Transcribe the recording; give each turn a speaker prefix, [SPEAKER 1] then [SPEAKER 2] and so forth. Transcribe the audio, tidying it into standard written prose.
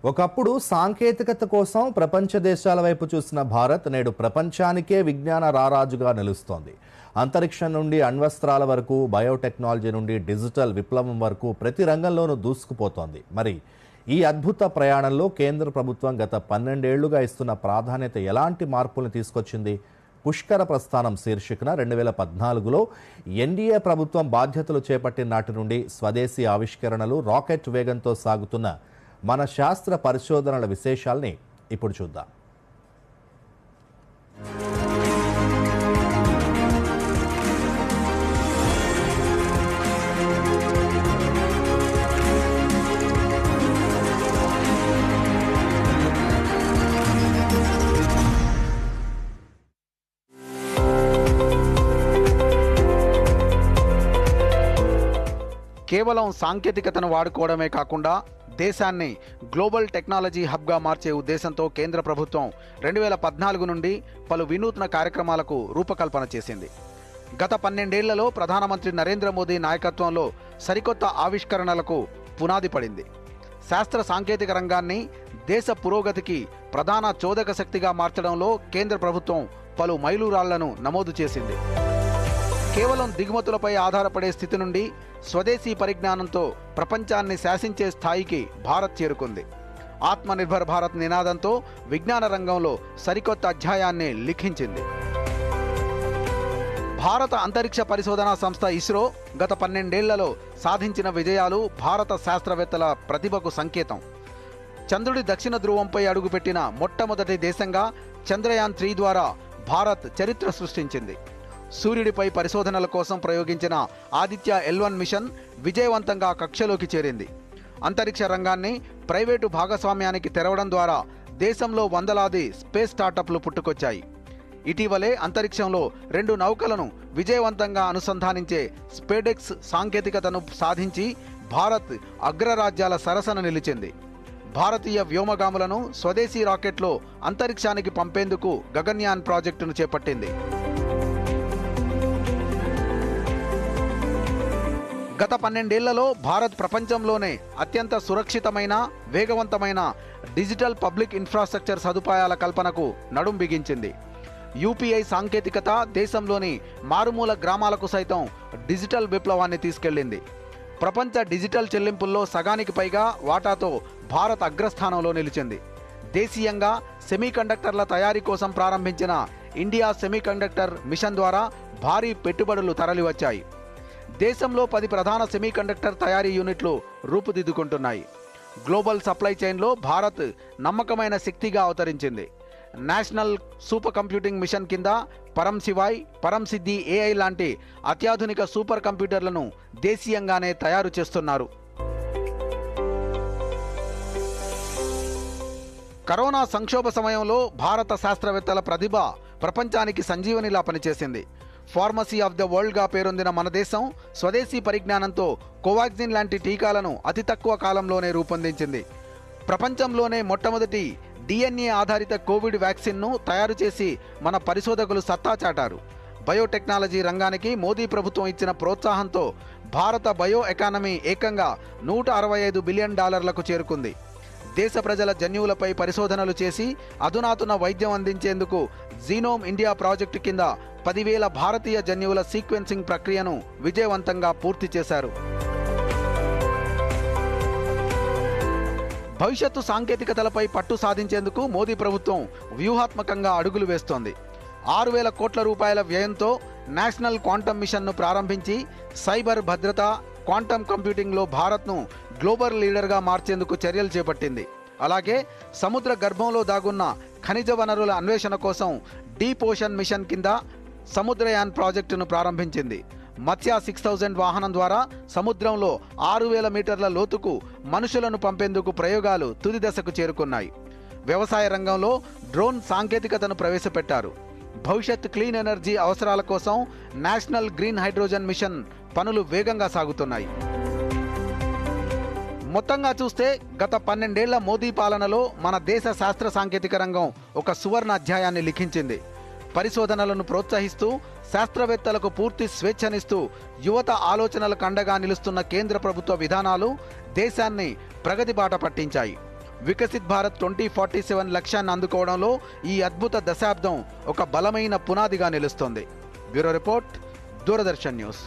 [SPEAKER 1] ఒకప్పుడు సాంకేతికత కోసం ప్రపంచ దేశాల వైపు చూసిన భారత్ నేడు ప్రపంచానికే విజ్ఞాన రారాజుగా నిలుస్తోంది. అంతరిక్షం నుండి అణ్వస్త్రాల వరకు, బయోటెక్నాలజీ నుండి డిజిటల్ విప్లవం వరకు ప్రతి రంగంలోనూ దూసుకుపోతోంది. మరి ఈ అద్భుత ప్రయాణంలో కేంద్ర ప్రభుత్వం గత 12 ఏళ్లుగా ఇస్తున్న ప్రాధాన్యత ఎలాంటి మార్పులను తీసుకొచ్చింది? పుష్కర ప్రస్థానం శీర్షికన 2014లో ఎన్డీఏ ప్రభుత్వం బాధ్యతలు చేపట్టిన నాటి నుండి స్వదేశీ ఆవిష్కరణలు రాకెట్ వేగంతో సాగుతున్న మన శాస్త్ర పరిశోధనల విశేషాల్ని ఇప్పుడు చూద్దాం.
[SPEAKER 2] కేవలం సాంకేతికతను వాడుకోవడమే కాకుండా దేశాన్ని గ్లోబల్ టెక్నాలజీ హబ్గా మార్చే ఉద్దేశంతో కేంద్ర ప్రభుత్వం 2014 నుండి పలు వినూత్న కార్యక్రమాలకు రూపకల్పన చేసింది. గత 12 ఏళ్లలో ప్రధానమంత్రి నరేంద్ర మోదీ నాయకత్వంలో సరికొత్త ఆవిష్కరణలకు పునాది పడింది. శాస్త్ర సాంకేతిక రంగాన్ని దేశ పురోగతికి ప్రధాన చోదక శక్తిగా మార్చడంలో కేంద్ర ప్రభుత్వం పలు మైలురాళ్లను నమోదు చేసింది. కేవలం దిగుమతులపై ఆధారపడే స్థితి నుండి స్వదేశీ పరిజ్ఞానంతో ప్రపంచాన్ని శాసించే స్థాయికి భారత్ చేరుకుంది. ఆత్మనిర్భర్ భారత్ నినాదంతో విజ్ఞాన రంగంలో సరికొత్త అధ్యాయాన్ని లిఖించింది. భారత అంతరిక్ష పరిశోధనా సంస్థ ఇస్రో గత 12 ఏళ్లలో సాధించిన విజయాలు భారత శాస్త్రవేత్తల ప్రతిభకు సంకేతం. చంద్రుడి దక్షిణ ధ్రువంపై అడుగుపెట్టిన మొట్టమొదటి దేశంగా చంద్రయాన్ 3 ద్వారా భారత్ చరిత్ర సృష్టించింది. సూర్యుడిపై పరిశోధనల కోసం ప్రయోగించిన ఆదిత్య L1 మిషన్ విజయవంతంగా కక్షలోకి చేరింది. అంతరిక్ష రంగాన్ని ప్రైవేటు భాగస్వామ్యానికి తెరవడం ద్వారా దేశంలో వందలాది స్పేస్ స్టార్టప్లు పుట్టుకొచ్చాయి. ఇటీవలే అంతరిక్షంలో 2 నౌకలను విజయవంతంగా అనుసంధానించే స్పేడెక్స్ సాంకేతికతను సాధించి భారత్ అగ్రరాజ్యాల సరసన నిలిచింది. భారతీయ వ్యోమగాములను స్వదేశీ రాకెట్లో అంతరిక్షానికి పంపేందుకు గగన్యాన్ ప్రాజెక్టును చేపట్టింది. గత 12 ఏళ్లలో భారత్ ప్రపంచంలోనే అత్యంత సురక్షితమైన, వేగవంతమైన డిజిటల్ పబ్లిక్ ఇన్ఫ్రాస్ట్రక్చర్ సదుపాయాల కల్పనకు నడుం బిగించింది. యూపీఐ సాంకేతికత దేశంలోని మారుమూల గ్రామాలకు సైతం డిజిటల్ విప్లవాన్ని తీసుకెళ్లింది. ప్రపంచ డిజిటల్ చెల్లింపుల్లో సగానికి పైగా వాటాతో భారత్ అగ్రస్థానంలో నిలిచింది. దేశీయంగా సెమీకండక్టర్ల తయారీ కోసం ప్రారంభించిన ఇండియా సెమీకండక్టర్ మిషన్ ద్వారా భారీ పెట్టుబడులు తరలివచ్చాయి. దేశంలో 10 ప్రధాన సెమీకండక్టర్ తయారీ యూనిట్లు రూపుదిద్దుకుంటున్నాయి. గ్లోబల్ సప్లై చైన్లో భారత్ నమ్మకమైన శక్తిగా అవతరించింది. నేషనల్ సూపర్ కంప్యూటింగ్ మిషన్ కింద పరం శివాయ్, పరం సిద్ధి AI లాంటి అత్యాధునిక సూపర్ కంప్యూటర్లను దేశీయంగానే తయారు చేస్తున్నారు. కరోనా సంక్షోభ సమయంలో భారత శాస్త్రవేత్తల ప్రతిభ ప్రపంచానికి సంజీవనిలా పనిచేసింది. ఫార్మసీ ఆఫ్ ద వరల్డ్గా పేరొందిన మన దేశం స్వదేశీ పరిజ్ఞానంతో కోవాక్సిన్ లాంటి టీకాలను అతి తక్కువ కాలంలోనే రూపొందించింది. ప్రపంచంలోనే మొట్టమొదటి DNA ఆధారిత కోవిడ్ వ్యాక్సిన్ను తయారు చేసి మన పరిశోధకులు సత్తా చాటారు. బయోటెక్నాలజీ రంగానికి మోదీ ప్రభుత్వం ఇచ్చిన ప్రోత్సాహంతో భారత బయో ఎకానమీ ఏకంగా $165 బిలియన్ చేరుకుంది. దేశ ప్రజల జన్యువులపై పరిశోధనలు చేసి అధునాతన వైద్యం అందించేందుకు జీనోమ్ ఇండియా ప్రాజెక్టు కింద 10,000 భారతీయ జన్యువుల సీక్వెన్సింగ్ ప్రక్రియను విజయవంతంగా పూర్తి చేశారు. భవిష్యత్తు సాంకేతికతలపై పట్టు సాధించేందుకు మోదీ ప్రభుత్వం వ్యూహాత్మకంగా అడుగులు వేస్తోంది. 6,000 కోట్ల రూపాయల వ్యయంతో నేషనల్ క్వాంటమ్ మిషన్ను ప్రారంభించి సైబర్ భద్రత, క్వాంటమ్ కంప్యూటింగ్లో భారత్ను గ్లోబల్ లీడర్గా మార్చేందుకు చర్యలు చేపట్టింది. అలాగే సముద్ర గర్భంలో దాగున్న ఖనిజ వనరుల అన్వేషణ కోసం డీప్ ఓషన్ మిషన్ కింద సముద్రయాన్ ప్రాజెక్టును ప్రారంభించింది. మత్స్య 6000 వాహనం ద్వారా సముద్రంలో 6,000 మీటర్ల లోతుకు మనుషులను పంపేందుకు ప్రయోగాలు తుది దశకు చేరుకున్నాయి. వ్యవసాయ రంగంలో డ్రోన్ సాంకేతికతను ప్రవేశపెట్టారు. భవిష్యత్ క్లీన్ ఎనర్జీ అవసరాల కోసం నేషనల్ గ్రీన్ హైడ్రోజన్ మిషన్ పనులు వేగంగా సాగుతున్నాయి. మొత్తంగా చూస్తే గత 12 ఏళ్ల మోదీ పాలనలో మన దేశ శాస్త్ర సాంకేతిక రంగం ఒక సువర్ణ అధ్యాయాన్ని లిఖించింది. పరిశోధనలను ప్రోత్సహిస్తూ శాస్త్రవేత్తలకు పూర్తి స్వేచ్ఛనిస్తూ యువత ఆలోచనలకు అండగా నిలుస్తున్న కేంద్ర ప్రభుత్వ విధానాలు దేశాన్ని ప్రగతి బాట పట్టించాయి. వికసిత్ భారత్ 2047 లక్ష్యాన్ని అందుకోవడంలో ఈ అద్భుత దశాబ్దం ఒక బలమైన పునాదిగా నిలుస్తుంది. Bureau report, Doordarshan news.